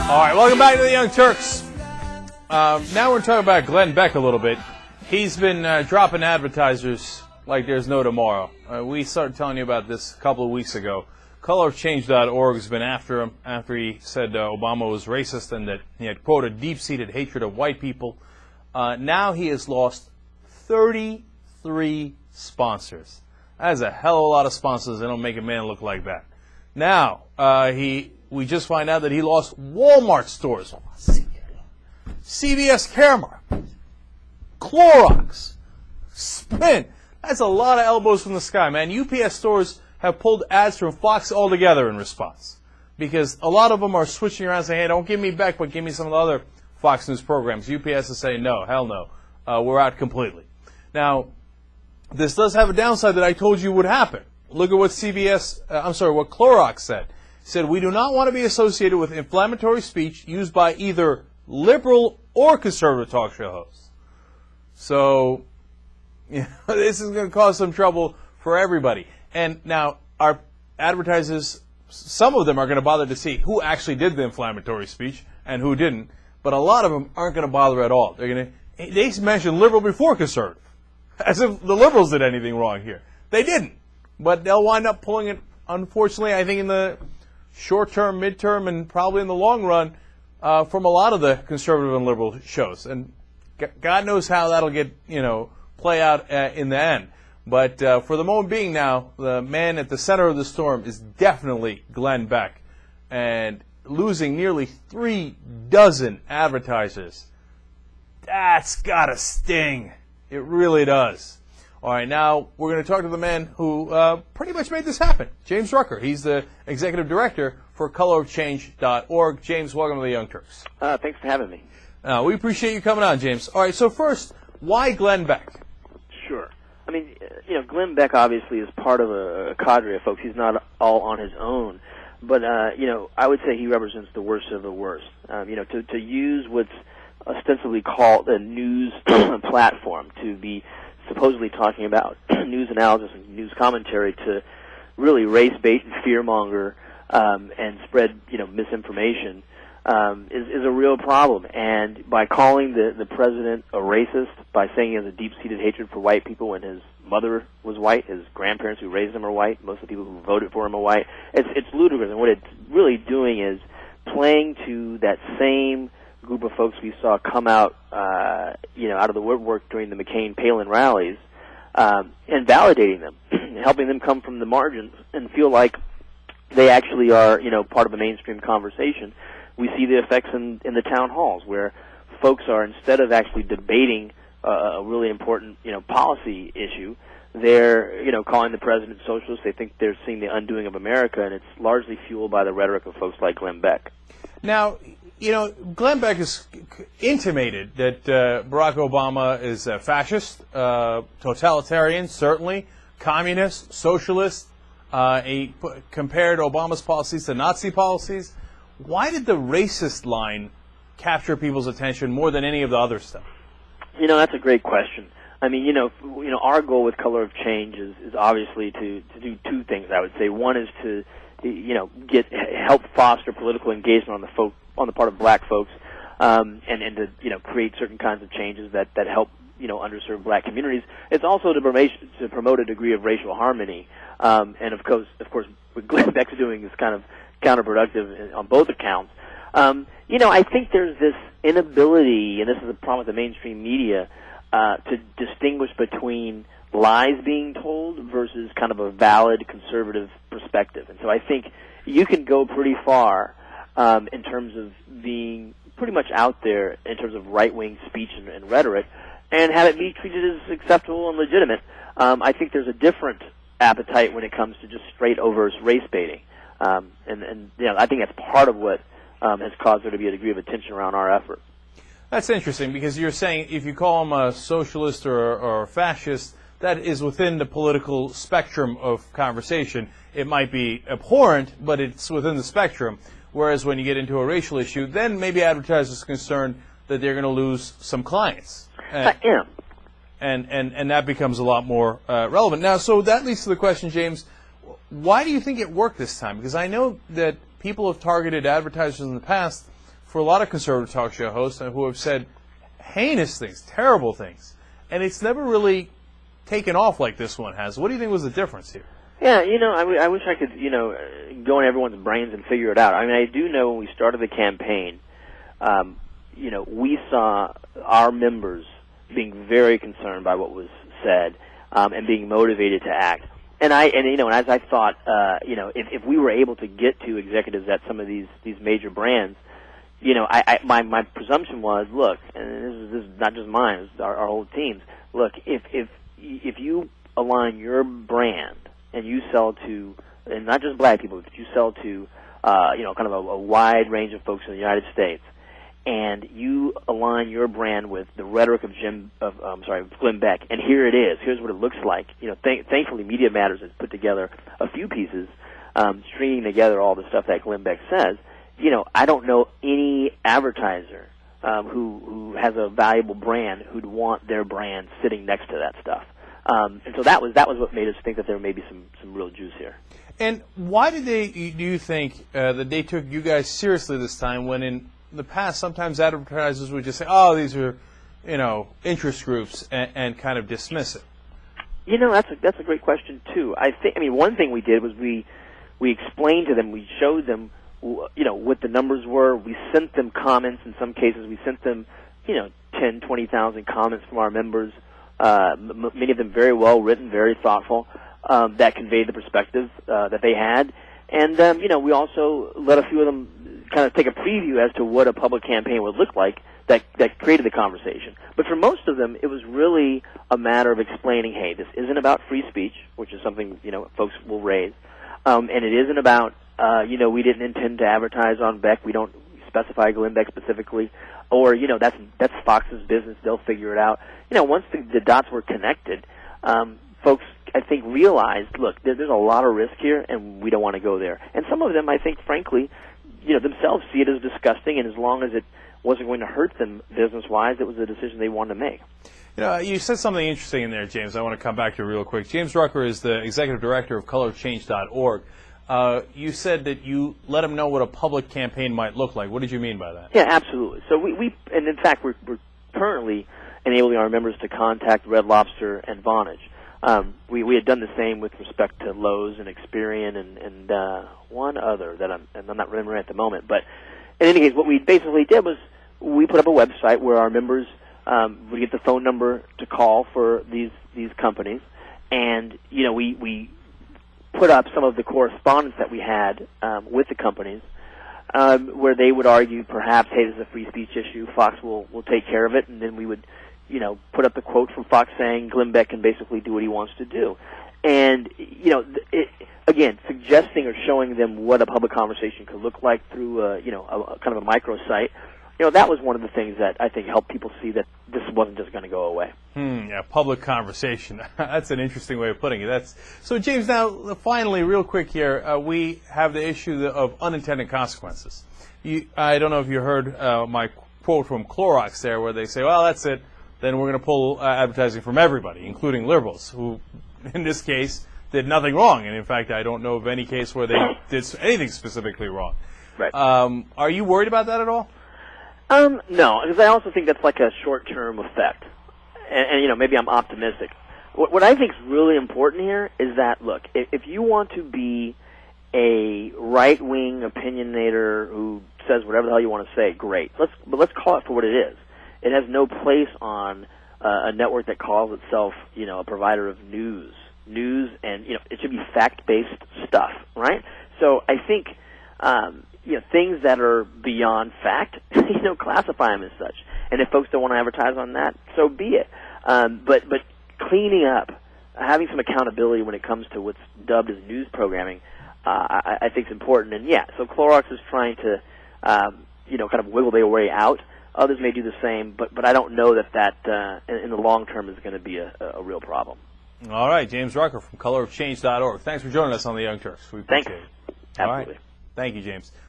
All right, welcome back to the Young Turks. Now we're talking about Glenn Beck a little bit. He's been dropping advertisers like there's no tomorrow. We started telling you about this a couple of weeks ago. Colorofchange.org has been after him after he said Obama was racist and that he had, quote, a deep-seated hatred of white people. Now he has lost 33 sponsors. That is a hell of a lot of sponsors. They don't make a man look like that. Now, we just find out that he lost Walmart stores, CVS Caremark, Clorox, Sprint. That's a lot of elbows from the sky, man. UPS stores have pulled ads from Fox altogether in response because a lot of them are switching around saying, hey, don't give me Beck, but give me some of the other Fox News programs. UPS is saying, no, hell no. We're out completely. Now, this does have a downside that I told you would happen. Look at what what Clorox said. It said, we do not want to be associated with inflammatory speech used by either liberal or conservative talk show hosts. So, this is going to cause some trouble for everybody. And now, our advertisers, some of them are going to bother to see who actually did the inflammatory speech and who didn't. But a lot of them aren't going to bother at all. They mentioned liberal before conservative, as if the liberals did anything wrong here. They didn't. But they'll wind up pulling it, unfortunately, I think in the short term, midterm, and probably in the long run, from a lot of the conservative and liberal shows. And God knows how that'll get, play out in the end. But for the moment being now, the man at the center of the storm is definitely Glenn Beck. And losing nearly 36 advertisers, that's got to sting. It really does. All right, now we're going to talk to the man who pretty much made this happen, James Rucker. He's the executive director for colorofchange.org. James, welcome to the Young Turks. Thanks for having me. We appreciate you coming on, James. All right, so first, why Glenn Beck? Sure. I mean, Glenn Beck obviously is part of a cadre of folks. He's not all on his own. But, I would say he represents the worst of the worst. To use what's ostensibly called a news platform to be supposedly talking about news analysis and news commentary to really race bait and fearmonger and spread misinformation is a real problem. And by calling the president a racist, by saying he has a deep-seated hatred for white people when his mother was white, his grandparents who raised him are white, most of the people who voted for him are white, it's ludicrous. And what it's really doing is playing to that same group of folks we saw come out, out of the woodwork during the McCain-Palin rallies, and validating them, helping them come from the margins and feel like they actually are, part of the mainstream conversation. We see the effects in the town halls where folks are, instead of actually debating a really important, policy issue, they're, calling the president socialist. They think they're seeing the undoing of America, and it's largely fueled by the rhetoric of folks like Glenn Beck. Now, Glenn Beck has intimated that Barack Obama is a fascist, totalitarian, certainly, communist, socialist. He compared Obama's policies to Nazi policies. Why did the racist line capture people's attention more than any of the other stuff? That's a great question. I mean, our goal with Color of Change is obviously to do two things, I would say. One is to help foster political engagement on the part of black folks, and to create certain kinds of changes that help underserved black communities. It's also to promote a degree of racial harmony, and of course what Glenn Beck's doing is kind of counterproductive on both accounts. I think there's this inability, and this is a problem with the mainstream media, to distinguish between lies being told versus kind of a valid conservative perspective. And so I think you can go pretty far in terms of being pretty much out there in terms of right-wing speech and rhetoric and have it be treated as acceptable and legitimate. I think there's a different appetite when it comes to just straight-over race baiting. I think that's part of what has caused there to be a degree of attention around our effort. That's interesting because you're saying if you call him a socialist or a fascist, that is within the political spectrum of conversation. It might be abhorrent, but it's within the spectrum. Whereas when you get into a racial issue, then maybe advertisers are concerned that they're going to lose some clients. Yeah. And that becomes a lot more relevant. Now, so that leads to the question, James, why do you think it worked this time? Because I know that people have targeted advertisers in the past for a lot of conservative talk show hosts who have said heinous things, terrible things, and it's never really taken off like this one has. What do you think was the difference here? Yeah, I wish I could, go in everyone's brains and figure it out. I mean, I do know when we started the campaign, we saw our members being very concerned by what was said, and being motivated to act. And as I thought, if we were able to get to executives at some of these major brands, my presumption was, look, and this is not just mine, it's our whole team's. Look, if you align your brand and you sell to, and not just black people, but you sell to, kind of a wide range of folks in the United States, and you align your brand with the rhetoric of Glenn Beck, and here it is. Here's what it looks like. Thankfully, Media Matters has put together a few pieces, stringing together all the stuff that Glenn Beck says. I don't know any advertiser who has a valuable brand who'd want their brand sitting next to that stuff. And so that was what made us think that there may be some real juice here. And why do you think that they took you guys seriously this time, when in the past sometimes advertisers would just say, oh, these are, interest groups, and kind of dismiss it? That's a great question too. One thing we did was we explained to them, we showed them, what the numbers were. We sent them comments. In some cases, we sent them, 10, 20,000 comments from our members. Many of them very well written, very thoughtful, that conveyed the perspective that they had. And, we also let a few of them kind of take a preview as to what a public campaign would look like that created the conversation. But for most of them, it was really a matter of explaining, hey, this isn't about free speech, which is something, folks will raise. And it isn't about, we didn't intend to advertise on Beck. We don't specify Glenn Beck specifically. Or, that's Fox's business. They'll figure it out. Once the dots were connected, folks, I think, realized, look, there's a lot of risk here, and we don't want to go there. And some of them, I think, frankly, themselves see it as disgusting, and as long as it wasn't going to hurt them business-wise, it was a decision they wanted to make. You said something interesting in there, James. I want to come back to real quick. James Rucker is the executive director of colorchange.org. You said that you let them know what a public campaign might look like. What did you mean by that? Yeah, absolutely. So and in fact, we're currently enabling our members to contact Red Lobster and Vonage. We had done the same with respect to Lowe's and Experian and one other that I'm not remembering at the moment. But in any case, what we basically did was we put up a website where our members would get the phone number to call for these companies, and we put up some of the correspondence that we had with the companies, where they would argue perhaps, hey, this is a free speech issue, Fox will take care of it, and then we would put up the quote from Fox saying Glenn Beck can basically do what he wants to do. And, again, suggesting or showing them what a public conversation could look like through, a kind of a microsite, that was one of the things that I think helped people see that this wasn't just going to go away. Yeah, public conversation. That's an interesting way of putting it. So, James, now, finally, real quick here, we have the issue of unintended consequences. I don't know if you heard my quote from Clorox there, where they say, well, that's it. Then we're going to pull advertising from everybody, including liberals, who, in this case, did nothing wrong. And, in fact, I don't know of any case where they did anything specifically wrong. Right. Are you worried about that at all? No, because I also think that's like a short-term effect. And maybe I'm optimistic. What I think is really important here is that, look, if you want to be a right-wing opinionator who says whatever the hell you want to say, great. But let's call it for what it is. It has no place on a network that calls itself, a provider of news, and it should be fact-based stuff, right? So I think things that are beyond fact, classify them as such. And if folks don't want to advertise on that, so be it. But cleaning up, having some accountability when it comes to what's dubbed as news programming, I think is important. And yeah, so Clorox is trying to kind of wiggle their way out. Others may do the same, but I don't know that in the long term is going to be a real problem. All right, James Rucker from colorofchange.org. Thanks for joining us on the Young Turks. We appreciate it. Absolutely. All right. Thank you, James.